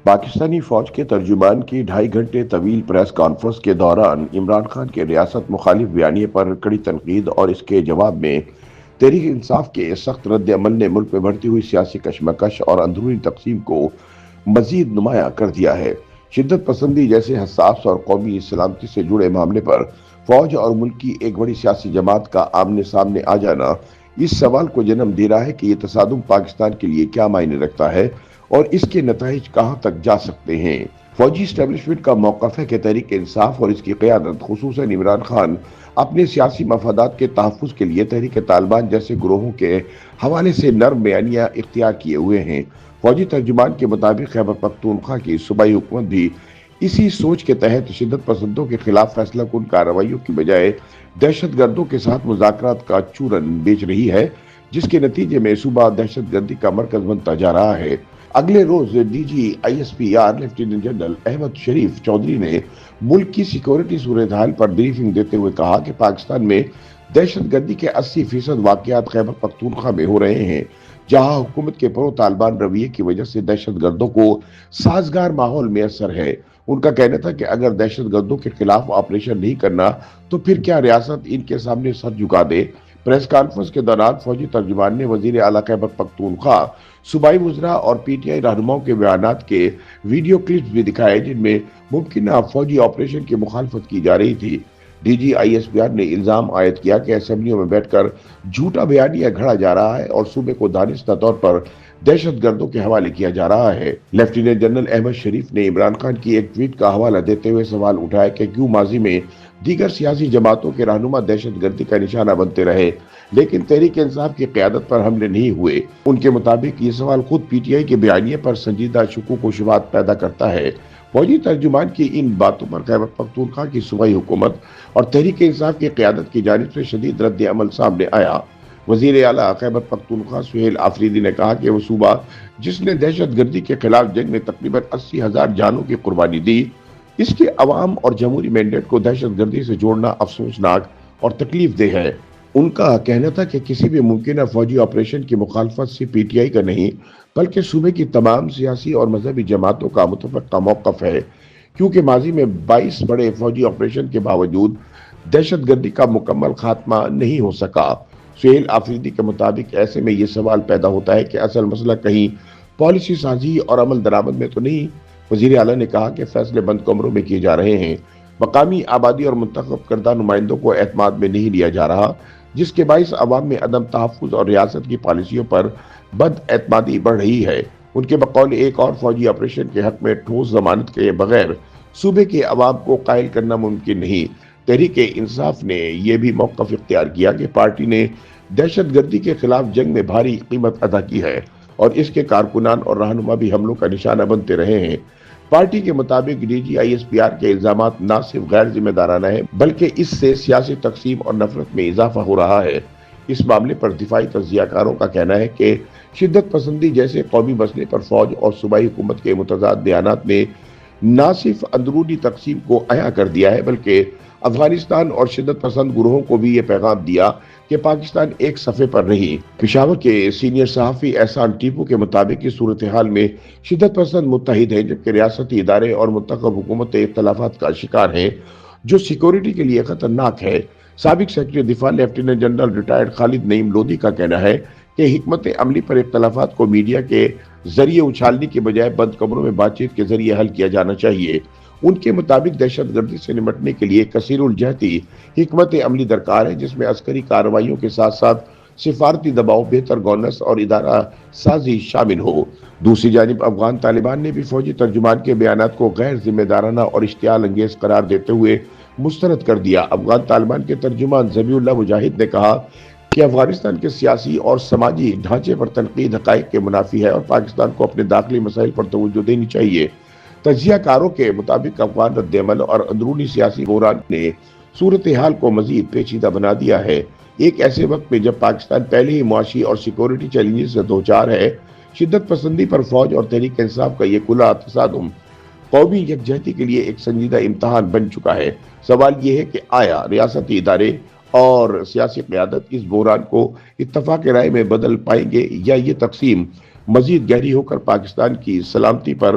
پاکستانی فوج کے ترجمان کی 2.5 گھنٹے طویل پریس کانفرنس کے دوران عمران خان کے ریاست مخالف بیانیے پر کڑی تنقید اور اس کے جواب میں تحریک انصاف کے سخت رد عمل نے ملک میں بڑھتی ہوئی سیاسی کشمکش اور اندرونی تقسیم کو مزید نمایاں کر دیا ہے۔ شدت پسندی جیسے حساس اور قومی سلامتی سے جڑے معاملے پر فوج اور ملک کی ایک بڑی سیاسی جماعت کا آمنے سامنے آ جانا اس سوال کو جنم دے رہا ہے کہ یہ تصادم پاکستان کے لیے کیا معنی رکھتا ہے اور اس کے نتائج کہاں تک جا سکتے ہیں۔ فوجی اسٹیبلشمنٹ کا موقف ہے کہ تحریک انصاف اور اس کی قیادت خصوصاً عمران خان اپنے سیاسی مفادات کے تحفظ کے لیے تحریک طالبان جیسے گروہوں کے حوالے سے نرم بیانیہ اختیار کیے ہوئے ہیں۔ فوجی ترجمان کے مطابق خیبر پختونخوا کی صوبائی حکومت بھی اسی سوچ کے تحت شدت پسندوں کے خلاف فیصلہ کن کارروائیوں کی بجائے دہشت گردوں کے ساتھ مذاکرات کا چورن بیچ رہی ہے، جس کے نتیجے میں صوبہ دہشت گردی کا مرکز بنتا جا رہا ہے۔ اگلے روز D G I S P R lieutenant general Ahmed Sharif Chaudhry نے ملک کی سیکورٹی صورتحال پر بریفنگ دیتے ہوئے کہا کہ پاکستان میں دہشت گردی کے 80% واقعات خیبر پختونخوا میں ہو رہے ہیں، جہاں حکومت کے پرو طالبان رویے کی وجہ سے دہشت گردوں کو سازگار ماحول میسر ہے۔ ان کا کہنا تھا کہ اگر دہشت گردوں کے خلاف آپریشن نہیں کرنا تو پھر کیا ریاست ان کے سامنے سر جھکا دے۔ پریس کانفرنس کے دوران فوجی ترجمان نے وزیر اعلیٰ خیبر پختونخوا، صوبائی وزراء اور پی ٹی آئی رہنماؤں کے بیانات کے ویڈیو کلپس بھی دکھائے جن میں ممکنہ فوجی آپریشن کی مخالفت کی جا رہی تھی۔ D G I S P R نے الزام عائد کیا کہ اسمبلیوں میں بیٹھ کر جھوٹا بیانیہ گھڑا جا رہا ہے اور صوبے کو دانستہ طور پر دہشت گردوں کے حوالے کیا جا رہا ہے۔ لیفٹیننٹ جنرل احمد شریف نے عمران خان کی ایک ٹویٹ کا حوالہ دیتے ہوئے سوال اٹھایا کہ کیوں ماضی میں دیگر سیاسی جماعتوں کے رہنما دہشت گردی کا نشانہ بنتے رہے لیکن تحریک انصاف کی قیادت پر حملے نہیں ہوئے۔ ان کے مطابق یہ سوال خود پی ٹی آئی کے بیانیے پر سنجیدہ شکوک و شبہات پیدا کرتا ہے۔ فوجی ترجمان کی ان باتوں پر خیبر پختونخوا کی صوبائی حکومت اور تحریک انصاف کی قیادت کی جانب سے شدید رد عمل سامنے آیا۔ وزیر اعلیٰ خیبر پختونخوا سہیل آفریدی نے کہا کہ وہ صوبہ جس نے دہشت گردی کے خلاف جنگ میں تقریباً 80,000 جانوں کی قربانی دی، اس کے عوام اور جمہوری مینڈیٹ کو دہشت گردی سے جوڑنا افسوسناک اور تکلیف دہ ہے۔ ان کا کہنا تھا کہ کسی بھی ممکنہ فوجی آپریشن کی مخالفت سے پی ٹی آئی کا نہیں بلکہ صوبے کی تمام سیاسی اور مذہبی جماعتوں کا متفقہ موقف ہے، کیونکہ ماضی میں 22 بڑے فوجی آپریشن کے باوجود دہشت گردی کا مکمل خاتمہ نہیں ہو سکا۔ سہیل آفریدی کے مطابق ایسے میں یہ سوال پیدا ہوتا ہے کہ اصل مسئلہ کہیں پالیسی سازی اور عمل درآمد میں تو نہیں۔ وزیر اعلیٰ نے کہا کہ فیصلے بند کمروں میں کیے جا رہے ہیں، مقامی آبادی اور منتخب کردہ نمائندوں کو اعتماد میں نہیں لیا جا رہا، جس کے باعث عوام میں عدم تحفظ اور ریاست کی پالیسیوں پر بد اعتمادی بڑھ رہی ہے۔ ان کے بقول ایک اور فوجی آپریشن کے حق میں ٹھوس ضمانت کے بغیر صوبے کے عوام کو قائل کرنا ممکن نہیں۔ تحریک انصاف نے یہ بھی موقف اختیار کیا کہ پارٹی نے دہشت گردی کے خلاف جنگ میں بھاری قیمت ادا کی ہے اور اس کے کارکنان اور رہنما بھی حملوں کا نشانہ بنتے رہے ہیں۔ پارٹی کے مطابق D G I S P R کے الزامات نہ صرف غیر ذمہ دارانہ ہیں بلکہ اس سے سیاسی تقسیم اور نفرت میں اضافہ ہو رہا ہے۔ اس معاملے پر دفاعی تجزیہ کاروں کا کہنا ہے کہ شدت پسندی جیسے قومی مسئلے پر فوج اور صوبائی حکومت کے متضاد بیانات نے نہ صرف اندرونی تقسیم کو عیاں کر دیا ہے بلکہ افغانستان اور شدت پسند گروہوں کو بھی یہ پیغام دیا کہ پاکستان ایک صفحے پر نہیں۔ پشاور کے سینئر صحافی احسان ٹیپو کے مطابق اس صورتحال میں شدت پسند متحد ہیں جبکہ ریاستی ادارے اور منتخب حکومتیں اختلافات کا شکار ہیں، جو سیکورٹی کے لیے خطرناک ہے۔ سابق سیکرٹری دفاع لیفٹیننٹ جنرل ریٹائرڈ خالد نعیم لودھی کا کہنا ہے کہ حکمت عملی پر اختلافات کو میڈیا کے ذریعے اچھالنے کے بجائے بند کمروں میں بات چیت کے ذریعے حل کیا جانا چاہیے۔ ان کے مطابق دہشت گردی سے نمٹنے کے لیے کثیر الجہتی حکمت عملی درکار ہے، جس میں عسکری کارروائیوں کے ساتھ ساتھ سفارتی دباؤ، بہتر گورننس اور ادارہ سازی شامل ہو۔ دوسری جانب افغان طالبان نے بھی فوجی ترجمان کے بیانات کو غیر ذمہ دارانہ اور اشتعال انگیز قرار دیتے ہوئے مسترد کر دیا۔ افغان طالبان کے ترجمان ذبیح اللہ مجاہد نے کہا کہ افغانستان کے سیاسی اور سماجی ڈھانچے پر تنقید حقائق کے منافی ہے اور پاکستان کو اپنے داخلی مسائل پر توجہ دینی چاہیے۔ تجزیہ کاروں کے مطابق افغان رد عمل اور اندرونی سیاسی بحران نے صورتحال کو مزید پیچیدہ بنا دیا ہے۔ ایک ایسے وقت میں جب پاکستان پہلے ہی معاشی اور سیکورٹی چیلنجز سے دوچار ہے، شدت پسندی پر فوج اور تحریک انصاف کا یہ کھلا تصادم قومی یکجہتی کے لیے ایک سنجیدہ امتحان بن چکا ہے۔ سوال یہ ہے کہ آیا ریاستی ادارے اور سیاسی قیادت اس بحران کو اتفاق رائے میں بدل پائیں گے یا یہ تقسیم مزید گہری ہو کر پاکستان کی سلامتی پر